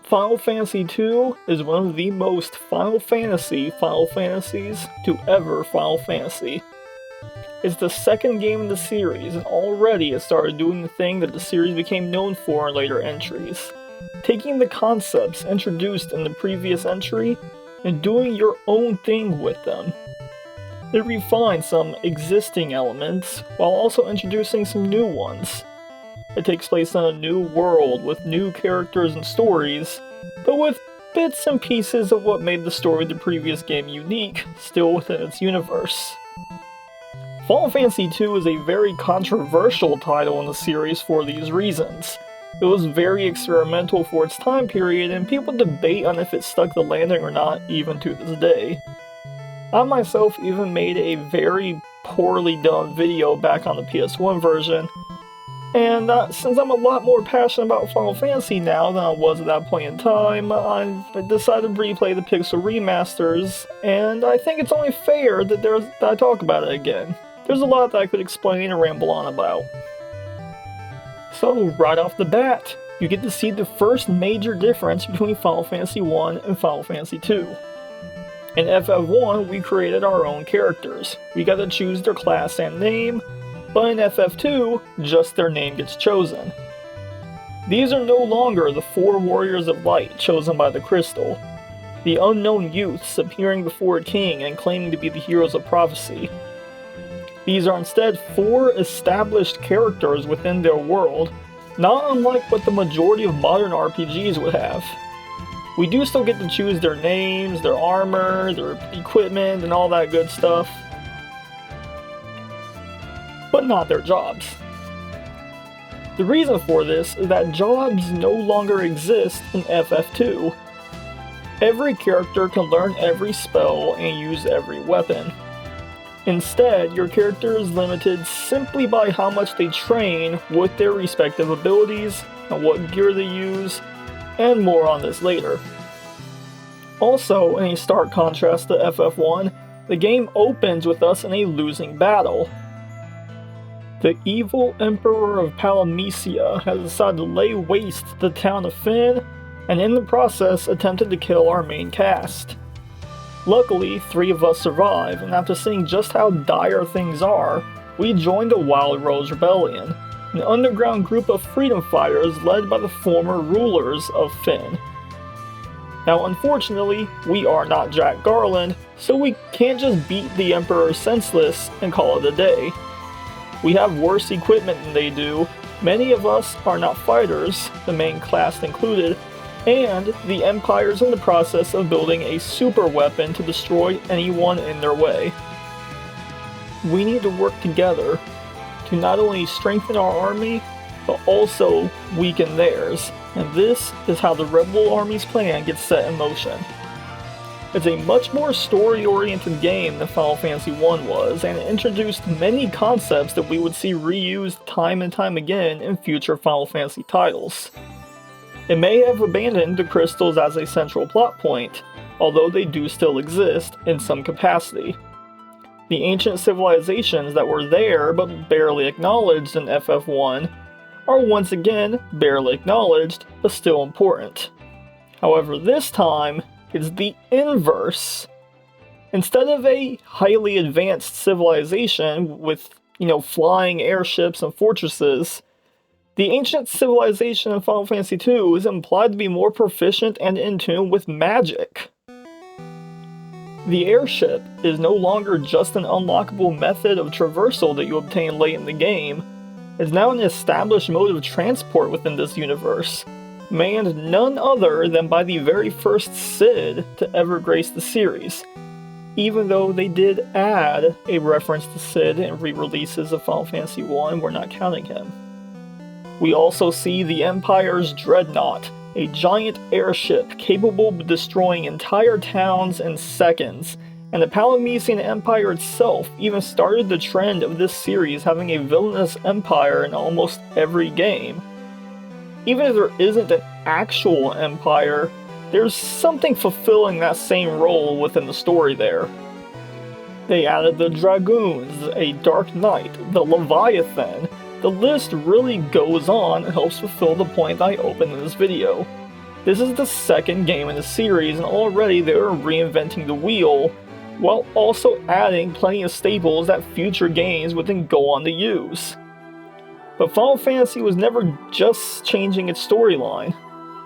Final Fantasy II is one of the most Final Fantasies to ever Final Fantasy. It's the second game in the series, and already it started doing the thing that the series became known for in later entries. Taking the concepts introduced in the previous entry and doing your own thing with them. It refined some existing elements, while also introducing some new ones. It takes place in a new world with new characters and stories, but with bits and pieces of what made the story of the previous game unique, still within its universe. Final Fantasy II is a very controversial title in the series for these reasons. It was very experimental for its time period, and people debate on if it stuck the landing or not even to this day. I myself even made a very poorly done video back on the PS1 version, and since I'm a lot more passionate about Final Fantasy now than I was at that point in time, I decided to replay the Pixel remasters, and I think it's only fair that I talk about it again. There's a lot that I could explain and ramble on about. So, right off the bat, you get to see the first major difference between Final Fantasy I and Final Fantasy II. In FF1, we created our own characters. We got to choose their class and name, but in FF2, just their name gets chosen. These are no longer the 4 Warriors of Light chosen by the Crystal, the unknown youths appearing before a king and claiming to be the heroes of prophecy. These are instead 4 established characters within their world, not unlike what the majority of modern RPGs would have. We do still get to choose their names, their armor, their equipment, and all that good stuff, but not their jobs. The reason for this is that jobs no longer exist in FF2. Every character can learn every spell and use every weapon. Instead, your character is limited simply by how much they train with their respective abilities, and what gear they use, and more on this later. Also, in a stark contrast to FF1, the game opens with us in a losing battle. The evil Emperor of Palamecia has decided to lay waste to the town of Fynn, and in the process attempted to kill our main cast. Luckily, 3 of us survive, and after seeing just how dire things are, we join the Wild Rose Rebellion, an underground group of freedom fighters led by the former rulers of Fynn. Now unfortunately, we are not Jack Garland, so we can't just beat the Emperor senseless and call it a day. We have worse equipment than they do, many of us are not fighters, the main class included, and the Empire is in the process of building a super weapon to destroy anyone in their way. We need to work together to not only strengthen our army, but also weaken theirs, and this is how the Rebel Army's plan gets set in motion. It's a much more story-oriented game than Final Fantasy I was, and it introduced many concepts that we would see reused time and time again in future Final Fantasy titles. It may have abandoned the crystals as a central plot point, although they do still exist in some capacity. The ancient civilizations that were there but barely acknowledged in FF1 are once again barely acknowledged, but still important. However, this time, it's the inverse. Instead of a highly advanced civilization with, flying airships and fortresses, the ancient civilization in Final Fantasy II is implied to be more proficient and in tune with magic. The airship is no longer just an unlockable method of traversal that you obtain late in the game. It's now an established mode of transport within this universe, manned none other than by the very first Cid to ever grace the series, even though they did add a reference to Cid in re-releases of Final Fantasy I, we're not counting him. We also see the Empire's Dreadnought, a giant airship capable of destroying entire towns in seconds, and the Palamecian Empire itself even started the trend of this series having a villainous empire in almost every game. Even if there isn't an actual empire, there's something fulfilling that same role within the story there. They added the Dragoons, a Dark Knight, the Leviathan. The list really goes on and helps fulfill the point I opened in this video. This is the second game in the series, and already they are reinventing the wheel, while also adding plenty of staples that future games would then go on to use. But Final Fantasy was never just changing its storyline.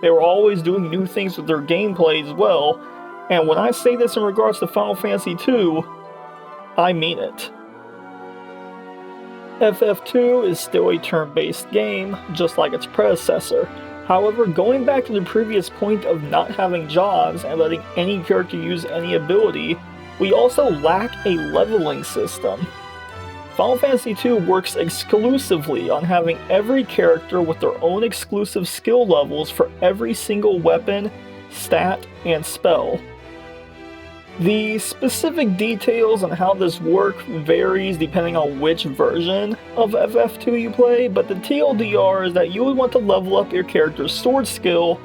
They were always doing new things with their gameplay as well, and when I say this in regards to Final Fantasy II, I mean it. FF2 is still a turn-based game, just like its predecessor. However, going back to the previous point of not having jobs and letting any character use any ability, we also lack a leveling system. Final Fantasy II works exclusively on having every character with their own exclusive skill levels for every single weapon, stat, and spell. The specific details on how this works varies depending on which version of FF2 you play, but the TLDR is that you would want to level up your character's sword skill.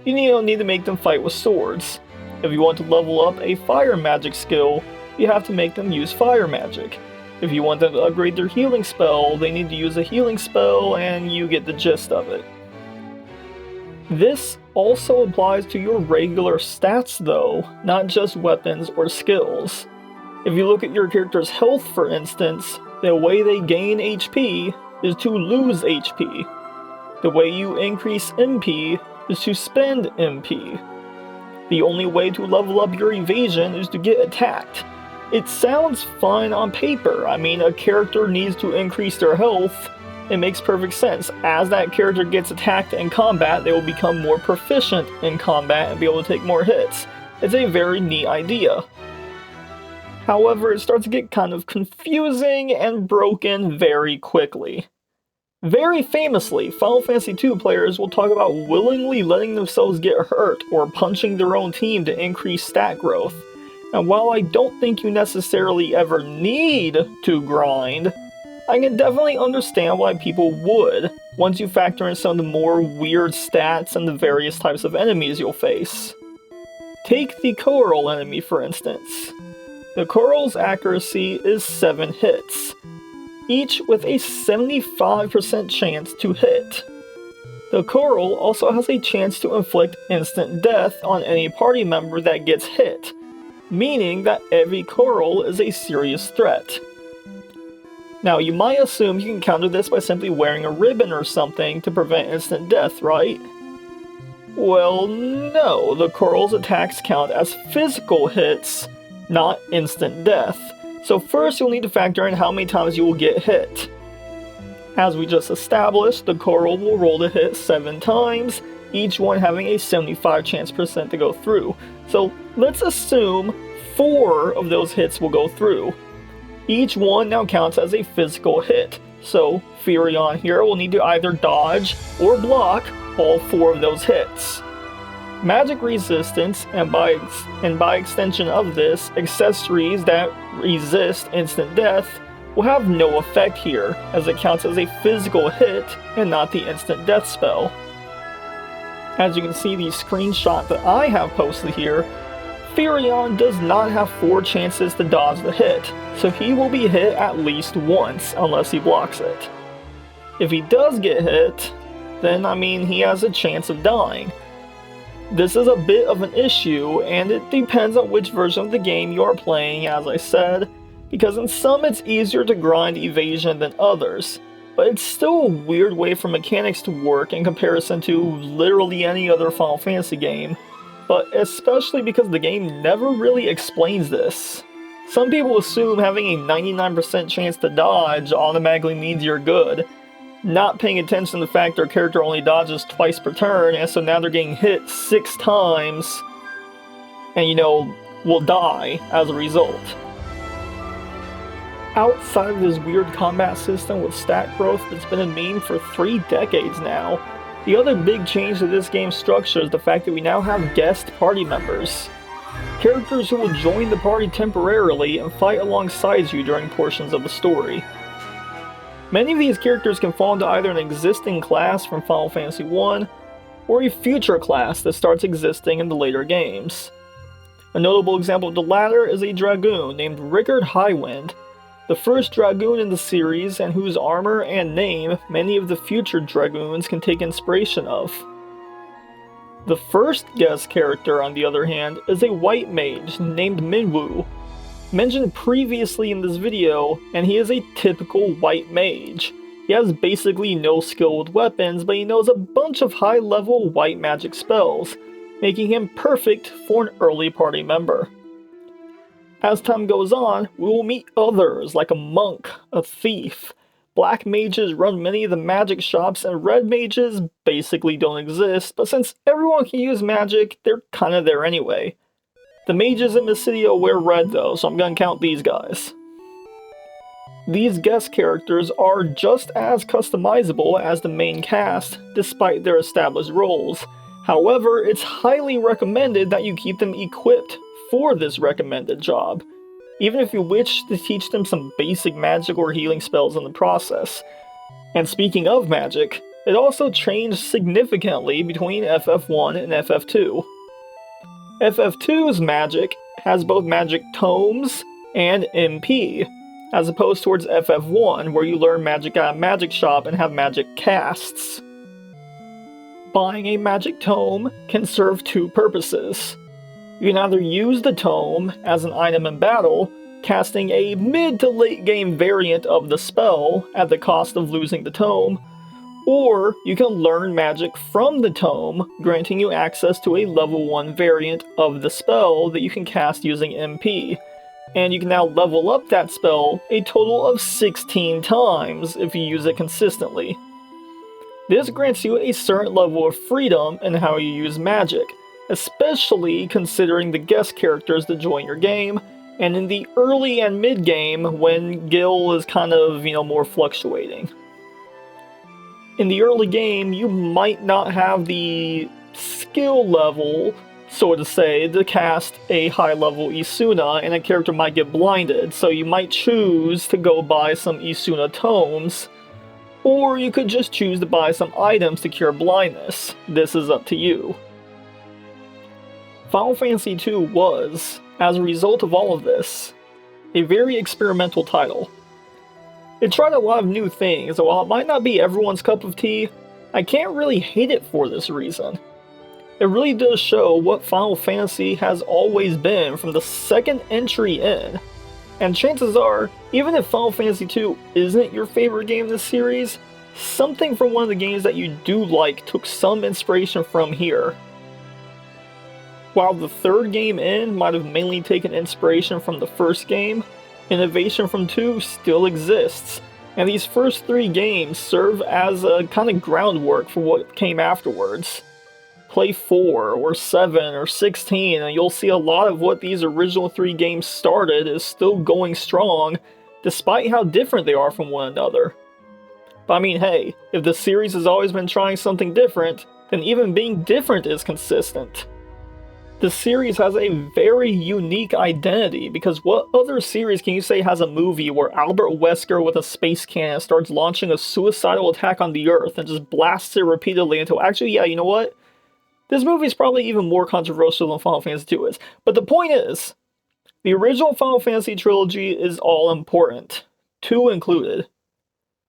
You need to make them fight with swords. If you want to level up a fire magic skill, you have to make them use fire magic. If you want them to upgrade their healing spell, they need to use a healing spell, and you get the gist of it. This also applies to your regular stats though, not just weapons or skills. If you look at your character's health, for instance, the way they gain HP is to lose HP. The way you increase MP is to spend MP. The only way to level up your evasion is to get attacked. It sounds fine on paper. I mean, a character needs to increase their health. It makes perfect sense. As that character gets attacked in combat, they will become more proficient in combat and be able to take more hits. It's a very neat idea. However, it starts to get kind of confusing and broken very quickly. Very famously, Final Fantasy II players will talk about willingly letting themselves get hurt or punching their own team to increase stat growth. And while I don't think you necessarily ever need to grind, I can definitely understand why people would, once you factor in some of the more weird stats and the various types of enemies you'll face. Take the Coral enemy for instance. The Coral's accuracy is 7 hits, each with a 75% chance to hit. The Coral also has a chance to inflict instant death on any party member that gets hit, meaning that every Coral is a serious threat. Now, you might assume you can counter this by simply wearing a ribbon or something to prevent instant death, right? Well, no, the Coral's attacks count as physical hits, not instant death. So first you'll need to factor in how many times you will get hit. As we just established, the Coral will roll to hit 7 times, each one having a 75% chance to go through. So let's assume 4 of those hits will go through. Each one now counts as a physical hit, so Furion here will need to either dodge or block all 4 of those hits. Magic resistance, and by extension of this, accessories that resist instant death, will have no effect here, as it counts as a physical hit and not the instant death spell. As you can see the screenshot that I have posted here, Furion does not have 4 chances to dodge the hit, so he will be hit at least once unless he blocks it. If he does get hit, then he has a chance of dying. This is a bit of an issue, and it depends on which version of the game you are playing, as I said, because in some it's easier to grind evasion than others, but it's still a weird way for mechanics to work in comparison to literally any other Final Fantasy game, but especially because the game never really explains this. Some people assume having a 99% chance to dodge automatically means you're good, not paying attention to the fact their character only dodges twice per turn, and so now they're getting hit 6 times, and will die as a result. Outside of this weird combat system with stat growth that's been a meme for 3 decades now, the other big change to this game's structure is the fact that we now have guest party members. Characters who will join the party temporarily and fight alongside you during portions of the story. Many of these characters can fall into either an existing class from Final Fantasy I, or a future class that starts existing in the later games. A notable example of the latter is a Dragoon named Rickard Highwind, the first Dragoon in the series and whose armor and name many of the future Dragoons can take inspiration of. The first guest character, on the other hand, is a white mage named Minwu, mentioned previously in this video, and he is a typical white mage. He has basically no skill with weapons, but he knows a bunch of high-level white magic spells, making him perfect for an early party member. As time goes on, we will meet others like a monk, a thief. Black mages run many of the magic shops, and red mages basically don't exist, but since everyone can use magic, they're kinda there anyway. The mages in Mysidia wear red though, so I'm gonna count these guys. These guest characters are just as customizable as the main cast, despite their established roles. However, it's highly recommended that you keep them equipped for this recommended job, even if you wish to teach them some basic magic or healing spells in the process. And speaking of magic, it also changed significantly between FF1 and FF2. FF2's magic has both magic tomes and MP, as opposed towards FF1 where you learn magic at a magic shop and have magic casts. Buying a magic tome can serve two purposes. You can either use the tome as an item in battle, casting a mid to late game variant of the spell at the cost of losing the tome, or you can learn magic from the tome, granting you access to a level 1 variant of the spell that you can cast using MP, and you can now level up that spell a total of 16 times if you use it consistently. This grants you a certain level of freedom in how you use magic, especially considering the guest characters that join your game, and in the early and mid game when Gil is kind of, more fluctuating. In the early game, you might not have the skill level, so to say, to cast a high level Isuna, and a character might get blinded, so you might choose to go buy some Isuna tomes, or you could just choose to buy some items to cure blindness. This is up to you. Final Fantasy II was, as a result of all of this, a very experimental title. It tried a lot of new things, and while it might not be everyone's cup of tea, I can't really hate it for this reason. It really does show what Final Fantasy has always been from the second entry in, and chances are, even if Final Fantasy II isn't your favorite game in this series, something from one of the games that you do like took some inspiration from here. While the third game in might have mainly taken inspiration from the first game, innovation from 2 still exists, and these first 3 games serve as a kind of groundwork for what came afterwards. Play 4, or 7, or 16, and you'll see a lot of what these original 3 games started is still going strong, despite how different they are from one another. But I mean, hey, if the series has always been trying something different, then even being different is consistent. The series has a very unique identity, because what other series can you say has a movie where Albert Wesker with a space cannon starts launching a suicidal attack on the Earth and just blasts it repeatedly until, actually, yeah, you know what? This movie is probably even more controversial than Final Fantasy II is. But the point is, the original Final Fantasy trilogy is all important, 2 included.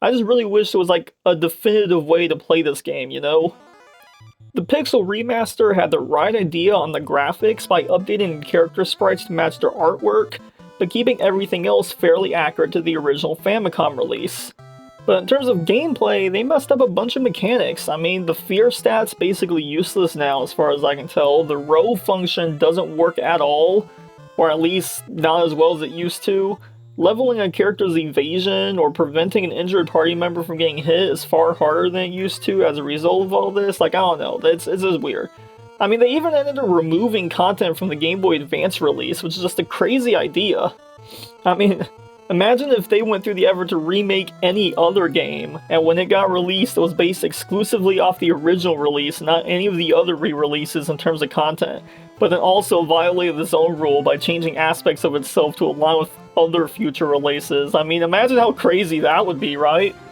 I just really wish there was like a definitive way to play this game, The Pixel Remaster had the right idea on the graphics by updating the character sprites to match their artwork, but keeping everything else fairly accurate to the original Famicom release. But in terms of gameplay, they messed up a bunch of mechanics. I mean, the fear stat's basically useless now as far as I can tell. The row function doesn't work at all, or at least not as well as it used to. Leveling a character's evasion or preventing an injured party member from getting hit is far harder than it used to as a result of all this. Like, I don't know, it's just weird. I mean, they even ended up removing content from the Game Boy Advance release, which is just a crazy idea. I mean, imagine if they went through the effort to remake any other game, and when it got released, it was based exclusively off the original release, not any of the other re-releases in terms of content, but then also violated its own rule by changing aspects of itself to align with other future releases. I mean, imagine how crazy that would be, right?